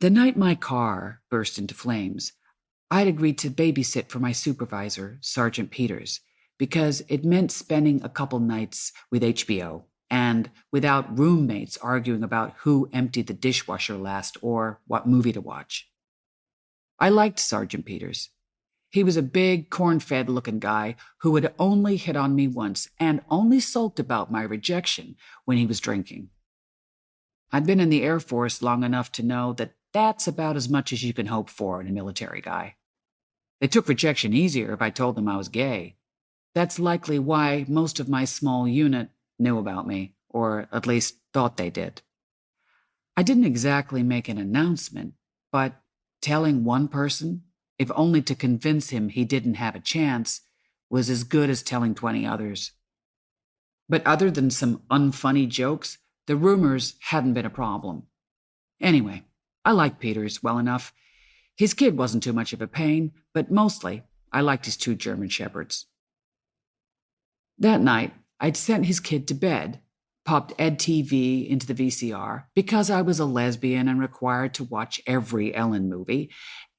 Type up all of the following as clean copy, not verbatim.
The night my car burst into flames, I'd agreed to babysit for my supervisor, Sergeant Peters, because it meant spending a couple nights with HBO and without roommates arguing about who emptied the dishwasher last or what movie to watch. I liked Sergeant Peters. He was a big, corn-fed looking guy who had only hit on me once and only sulked about my rejection when he was drinking. I'd been in the Air Force long enough to know that that's about as much as you can hope for in a military guy. They took rejection easier if I told them I was gay. That's likely why most of my small unit knew about me, or at least thought they did. I didn't exactly make an announcement, but telling one person, if only to convince him he didn't have a chance, was as good as telling 20 others. But other than some unfunny jokes, the rumors hadn't been a problem. Anyway, I liked Peters well enough. His kid wasn't too much of a pain, but mostly I liked his 2 German shepherds. That night, I'd sent his kid to bed, popped EdTV into the VCR because I was a lesbian and required to watch every Ellen movie,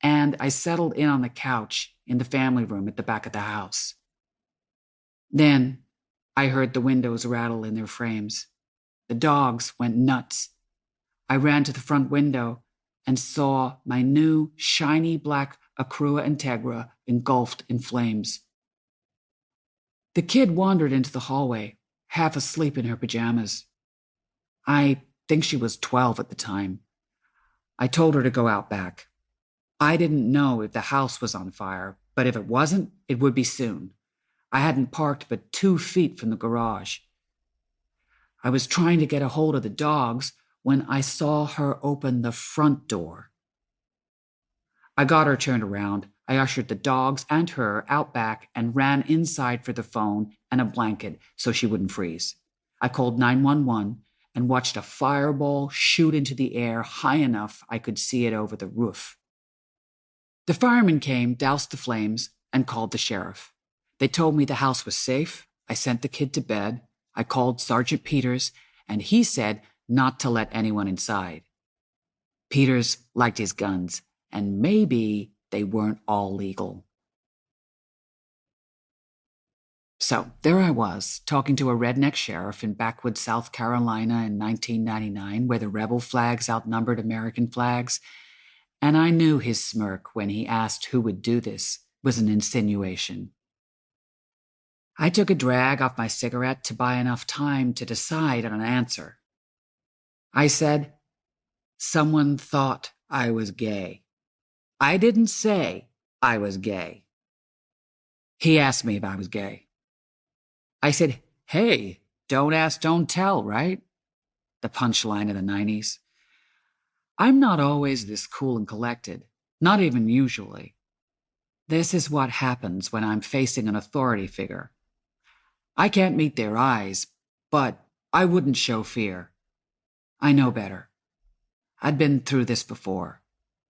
and I settled in on the couch in the family room at the back of the house. Then I heard the windows rattle in their frames. The dogs went nuts. I ran to the front window and saw my new, shiny black Accrua Integra engulfed in flames. The kid wandered into the hallway, half asleep in her pajamas. I think she was 12 at the time. I told her to go out back. I didn't know if the house was on fire, but if it wasn't, it would be soon. I hadn't parked but 2 feet from the garage. I was trying to get a hold of the dogs when I saw her open the front door. I got her turned around. I ushered the dogs and her out back and ran inside for the phone and a blanket so she wouldn't freeze. I called 911 and watched a fireball shoot into the air high enough I could see it over the roof. The firemen came, doused the flames, and called the sheriff. They told me the house was safe. I sent the kid to bed. I called Sergeant Peters, and he said not to let anyone inside. Peters liked his guns, and maybe they weren't all legal. So there I was, talking to a redneck sheriff in backwoods South Carolina in 1999, where the rebel flags outnumbered American flags, and I knew his smirk when he asked who would do this was an insinuation. I took a drag off my cigarette to buy enough time to decide on an answer. I said, someone thought I was gay. I didn't say I was gay. He asked me if I was gay. I said, hey, don't ask, don't tell, right? The punchline of the 90s. I'm not always this cool and collected, not even usually. This is what happens when I'm facing an authority figure. I can't meet their eyes, but I wouldn't show fear. I know better. I'd been through this before.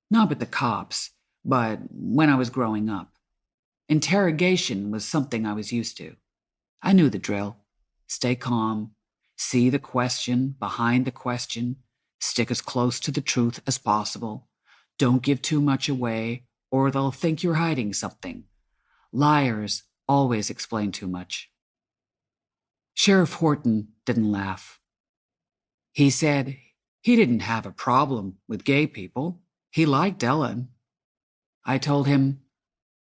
Not with the cops, but when I was growing up. Interrogation was something I was used to. I knew the drill. Stay calm, see the question behind the question, stick as close to the truth as possible. Don't give too much away, or they'll think you're hiding something. Liars always explain too much. Sheriff Horton didn't laugh. He said he didn't have a problem with gay people. He liked Ellen. I told him,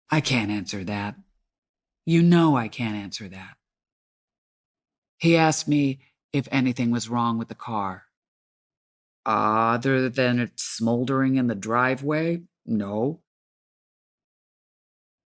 I can't answer that. You know I can't answer that. He asked me if anything was wrong with the car. Other than it smoldering in the driveway, no.